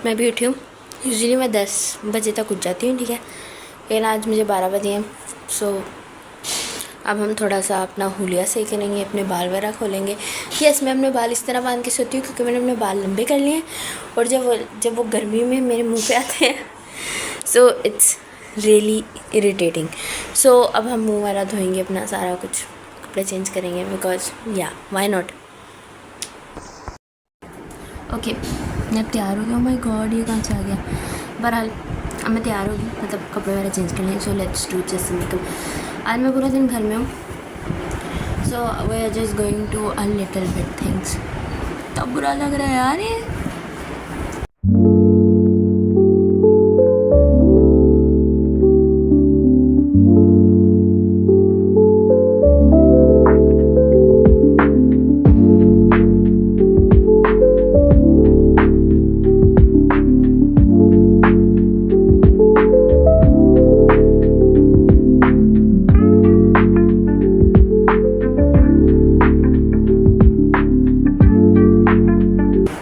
मैं भी उठी हूँ। यूजुअली मैं 10 बजे तक उठ जाती हूँ, ठीक है, लेकिन आज मुझे 12 बजे हैं। सो अब हम थोड़ा सा अपना हुलिया सही करेंगे, अपने बाल वगैरह खोलेंगे। यस, मैं अपने बाल इस तरह बांध के सोती हूँ क्योंकि मैंने अपने बाल लंबे कर लिए हैं और जब वो गर्मी में मेरे मुँह पे आते हैं सो इट्स रियली इरिटेटिंग। सो अब हम मुँह वगैरह धोएंगे, अपना सारा कुछ कपड़े चेंज करेंगे बिकॉज या वाई नॉट। ओके, मैं तैयार हो गया। माय गॉड, ये कहाँ से आ गया। बहरहाल अब मैं तैयार होगी, मतलब कपड़े वगैरह चेंज कर लें। So let's do just makeup. आज मैं पूरा दिन घर में हूँ। So we are just going to a little bit things. तब बुरा लग रहा है यार ये।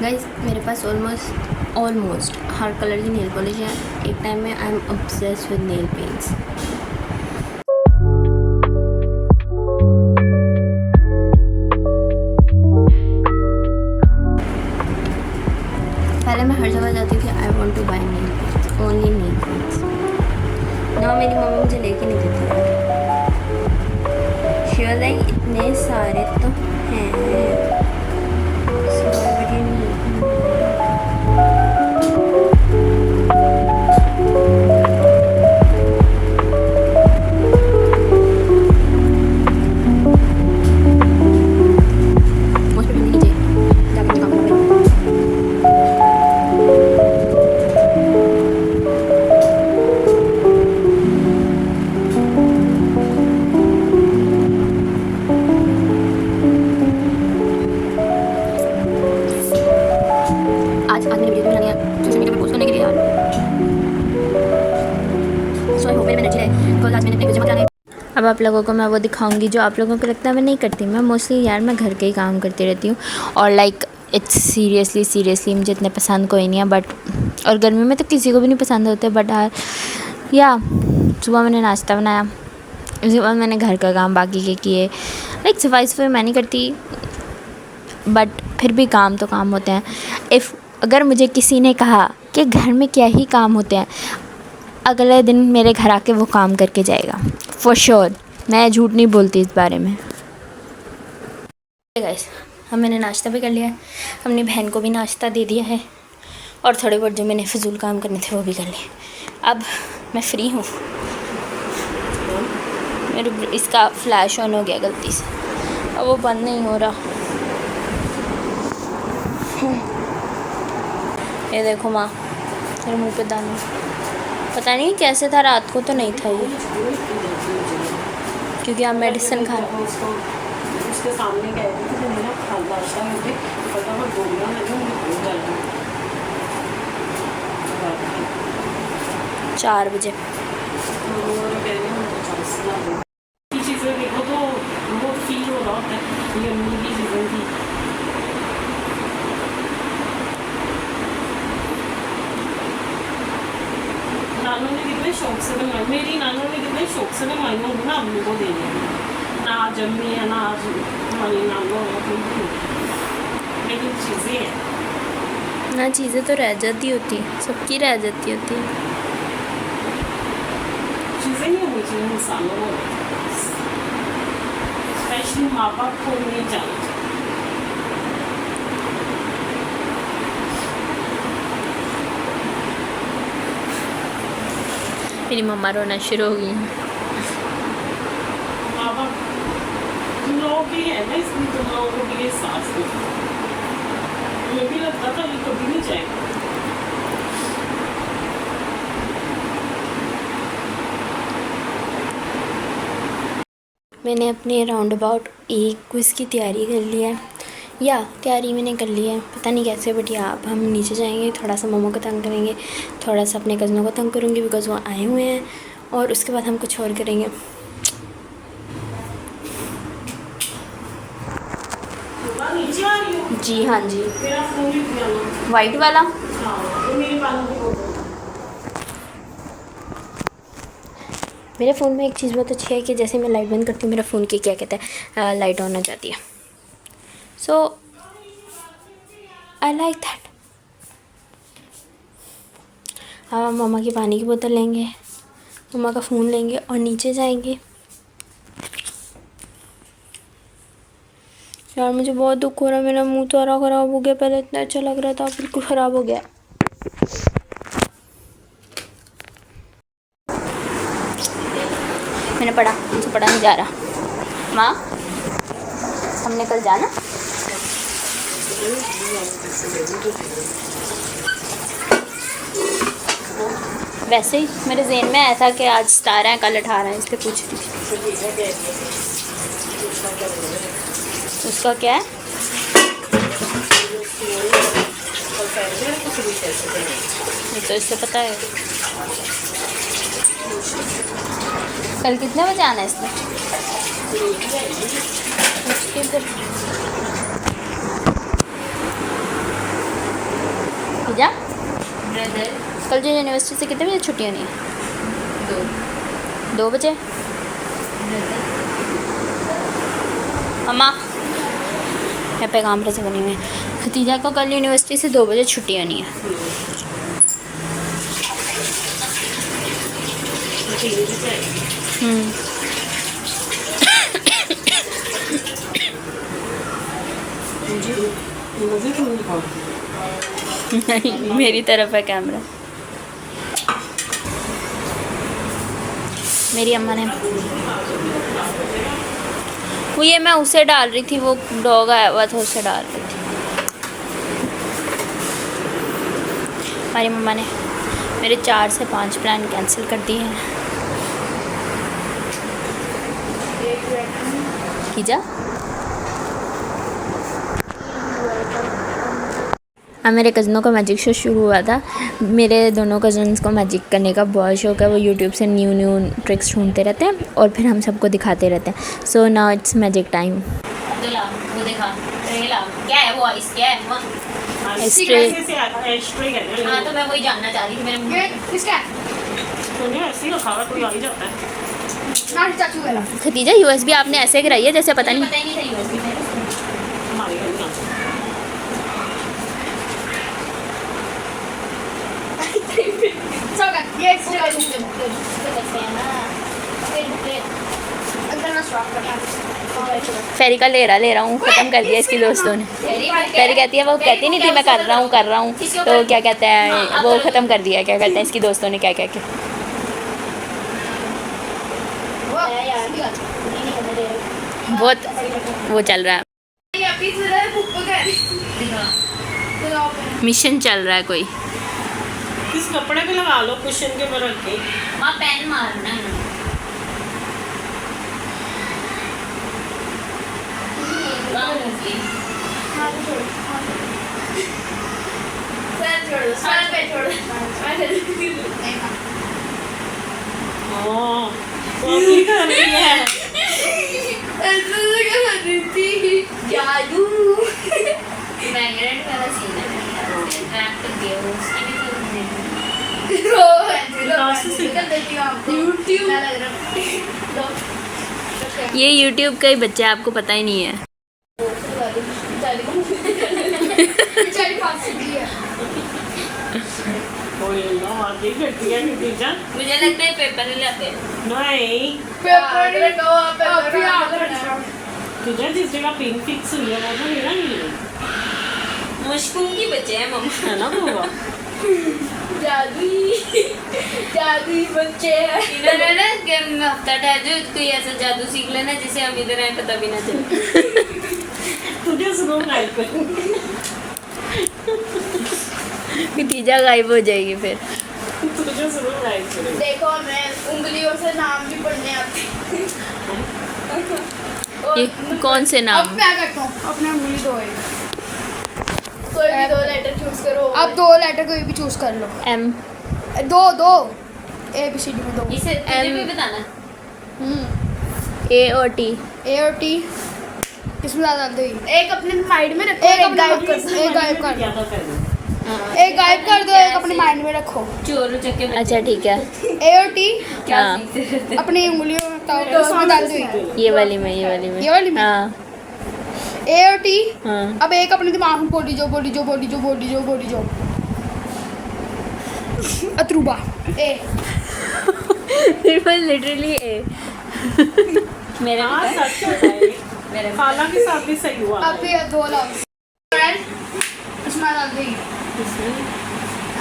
गाइस, मेरे पास ऑलमोस्ट हर कलर की नेल पॉलिश है। एक टाइम में I am obsessed with nail paints. पहले मैं हर जगह जाती थी, I want to buy nail paints, only nail paints. ना मेरी मम्मी मुझे लेके नहीं देती यार। शी वाज लाइक इतने सारे तो हैं। आज मैंने वीडियो बनानी है सोशल मीडिया पे पोस्ट करने के लिए यार। सो आई होप मेरी एनर्जी है बिकॉज आज मैंने अपने जमा कराना है। अब आप लोगों को मैं वो दिखाऊंगी जो आप लोगों को लगता है मैं नहीं करती। मैं मोस्टली यार मैं घर के ही काम करती रहती हूँ और लाइक इट्स सीरियसली मुझे इतने पसंद कोई नहीं है। बट और गर्मी में तो किसी को भी नहीं पसंद होते। बट या सुबह मैंने नाश्ता बनाया, उसके बाद मैंने घर का काम बाकी के किए। लाइक सफाई मैं नहीं करती बट फिर भी काम तो काम होते हैं। अगर मुझे किसी ने कहा कि घर में क्या ही काम होते हैं, अगले दिन मेरे घर आके वो काम करके जाएगा फॉर श्योर। मैं झूठ नहीं बोलती इस बारे में। गाइस, हम मैंने नाश्ता भी कर लिया है, अपनी बहन को भी नाश्ता दे दिया है और थोड़े बहुत जो मैंने फिजूल काम करने थे वो भी कर लिए। अब मैं फ्री हूँ। मेरे इसका फ्लैश ऑन हो गया गलती से, अब वो बंद नहीं हो रहा। ये देखो माँ, मेरे मुंह पे दाना। पता नहीं कैसे था, रात को तो नहीं था ये क्योंकि आप मेडिसिन खा रहे हो। उसके सामने कह रही थी कि मेरा खालदाशा मुझे फटाफट बोलना लगे, मुझे भूल जाएगा 4 बजे। चीज़ें देखो तो वो फील हो रहा होता है ये अम्मी की चीज़ें थी। नानों ने कितने शौक से बनवाई, मेरी नानों ने कितने शौक से बनवाई होंगी ना अम्मी को देने। ना आज अम्मी है ना आज हमारी नानों है, लेकिन चीज़ें हैं ना, चीज़ें तो रह जाती होती है, सबकी रह जाती होती है। चीज़ें नहीं होनी चाहिए इंसानों को, स्पेशली माँ बाप को नहीं जाना चाहिए। मेरी मम्मा रोना शुरू हो गई हैं। माँ बाप तुम लोगों के लिए है ना, इसलिए तुम लोगों को भी ये साथ दो। मुझे भी लगता था ये कभी नहीं जाएगा। मैंने अपने राउंड अबाउट एक क्विज़ की तैयारी कर ली है, या तैयारी मैंने कर ली है, पता नहीं कैसे। बट या अब हम नीचे जाएंगे, थोड़ा सा मम्मा को तंग करेंगे, थोड़ा सा अपने कज़नों को तंग करूँगी बिकॉज़ वो आए हुए हैं, और उसके बाद हम कुछ और करेंगे। जी हाँ जी, मेरा फोन भी दिया ना। वाइट वाला। हाँ, ये मेरे बालों की फोटो। मेरे फ़ोन में एक चीज़ बहुत अच्छी है कि जैसे मैं लाइट बंद करती हूँ मेरा फ़ोन की क्या कहते हैं लाइट ऑन हो जाती है। सो आई लाइक दैट। अब हम मम्मा की पानी की बोतल लेंगे, मम्मा का फ़ोन लेंगे और नीचे जाएंगे। यार मुझे बहुत दुख हो रहा है, मेरा मुंह सारा ख़राब हो गया। पहले इतना अच्छा लग रहा था, बिल्कुल ख़राब हो गया। मैंने पढ़ा, मुझे पढ़ा नहीं जा रहा। माँ, हमने कल जाना। वैसे ही मेरे ज़हन में आया था कि आज 17 है कल 18 है, इसलिए पूछ रही थी। उसका क्या है? ये तो इससे पता है। कल कितने बजे आना है इसमें? जा कल जो यूनिवर्सिटी से कितने बजे छुट्टी होनी है? 2 बजे। अम्मा मैं पैगाम से बनी हुई है। खतीजा को कल यूनिवर्सिटी से 2 बजे छुट्टी होनी है। नहीं, मेरी तरफ है कैमरा। मेरी अम्मा ने वो ये मैं उसे डाल रही थी, वो डॉग आया हुआ था उसे डाल रही थी। हमारी मम्मा ने मेरे 4 से 5 प्लान कैंसिल कर दिए हैं। कीजा अब मेरे कज़नों का मैजिक शो शुरू हुआ था। मेरे दोनों कज़न्स को मैजिक करने का बहुत शौक है। वो यूट्यूब से न्यू ट्रिक्स ढूंढते रहते हैं और फिर हम सबको दिखाते रहते हैं। So now it's magic time. वो देखा क्या है वो आइस क्या है? हाँ तो मैं वही जानना चाह रही थी। मेरे खतीजा USB आपने ऐसे गिराई है जैसे पता नहीं था USB फेरी का ले रहा हूँ, ख़त्म कर दिया इसकी दोस्तों ने। फेरी कहती है, वो कहती नहीं थी मैं कर रहा हूँ तो क्या कहते हैं वो ख़त्म कर दिया। क्या कहते हैं इसकी दोस्तों ने क्या क्या क्या बहुत वो चल रहा है, मिशन चल रहा है कोई। इस कपड़े पे लगा लो कुशन के ऊपर रख के। हाँ पेन मारना है। जादू मैग्नेट वाला सीन है। अट्रैक्ट कर दिया वो ये YouTube का ही बच्चा है, आपको पता ही नहीं है। मुझे लगता है पेपर नहीं लाते। नहीं तुझे जिस जगह पिन फिक्स हुई है वो तो मेरा नहीं है। मुश्किल की बच्चे हैं मम्मा है ना होगा। जादू बच्चे हैं। इन्होंने ना कि हफ्ता ठहर कोई ऐसा जादू सीख लेना जिसे हम इधर आए पता भी ना चले। तुझे जरूर गायब करूंगी। खतीजा गायब हो जाएगी फिर। तुझे जरूर गायब करूंगी। देखो मैं उंगलियों से नाम भी पढ़ने आती ये कौन से नाम? अब क्या करता हूँ अपने उंगली दो कोई भी 2 लेटर चूज करो। अब 2 लेटर कोई भी चूज कर लो। M दो ABCD में 2। इसे तुझे भी बताना। A और T। A और T इसमें ज़्यादा डाल दो ही। एक अपने माइंड में रखो, एक गायब कर दो, एक गायब कर ज़्यादा कर दो। दो, एक गायब कर दो, एक अपने माइंड में रखो। चोर चक्के। अच्छा ठीक है। ए और टी हाँ अपनी उंगलियों में ताओ तो उसमें डाल दो ही। ये वाली में, ये वाली में, ये वाली में? हाँ ए और टी हाँ। अब एक अपने दिमाग में बोली जो बोली जो बोली जो बोली जो बोली जो अतरूबा ए इट वाज लिटरली ए। मेरे हाँ सच होता है, मेरे खाला के साथ भी सही हुआ अब ये दो लाओ इसमें डाल दो ही।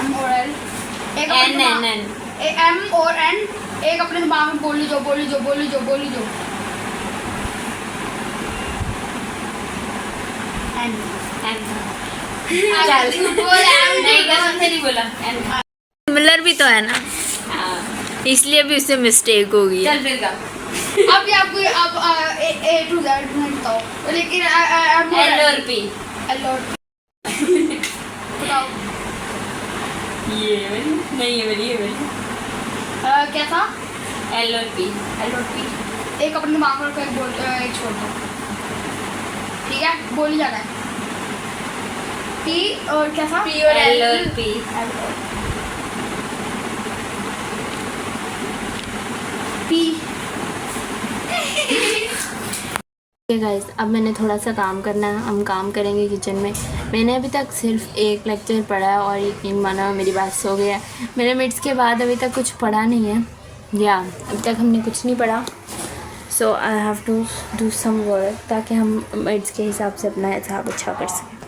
एम और एल एक अपने एन दिमाग- एन एन ए एम और एन एक अपने दिमाग में बोली जो बोली जो बोली जो बोली जो एन चल नहीं कसम से नहीं बोला। सिमिलर भी तो है ना, इसलिए भी उससे मिस्टेक हो गई। चल फिर का अब ये आपको अब ए टू जेड में बताओ, लेकिन एम एल और पी। एल और बताओ ये वाली नहीं, ये वाली, ये वाली क्या था? एल और पी। एल और पी एक अपने दिमाग में रखो, एक बोल एक छोड़ दो, ठीक है? बोली जाना है। पी और क्या था? पी और एल और पी। पी गाइस अब मैंने थोड़ा सा काम करना है, हम काम करेंगे किचन में। मैंने अभी तक सिर्फ एक लेक्चर पढ़ा है और यकीन मानो मेरी बात सो गया है। मेरे मिड्स के बाद अभी तक कुछ पढ़ा नहीं है, या अभी तक हमने कुछ नहीं पढ़ा। So I have to do some work ताकि हम मिड्स के हिसाब से अपना हिसाब अच्छा कर सकें।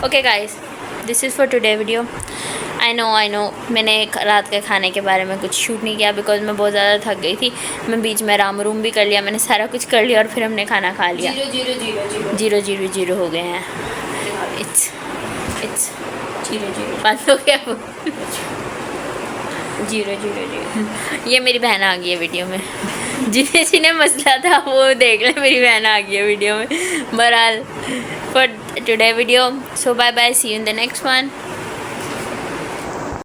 Okay guys, this is for today video. I know मैंने रात के खाने के बारे में कुछ शूट नहीं किया बिकॉज मैं बहुत ज़्यादा थक गई थी। मैं बीच में आराम रूम भी कर लिया, मैंने सारा कुछ कर लिया और फिर हमने खाना खा लिया। 0 हो गए हैं। इट्स 0 बंद हो गया वो। 0 ये मेरी बहन आ गई है वीडियो में। जिन्हें मसला था वो देख ले, मेरी बहन आ गई है वीडियो में। बहरहाल for today video, so bye bye, see you in the next one.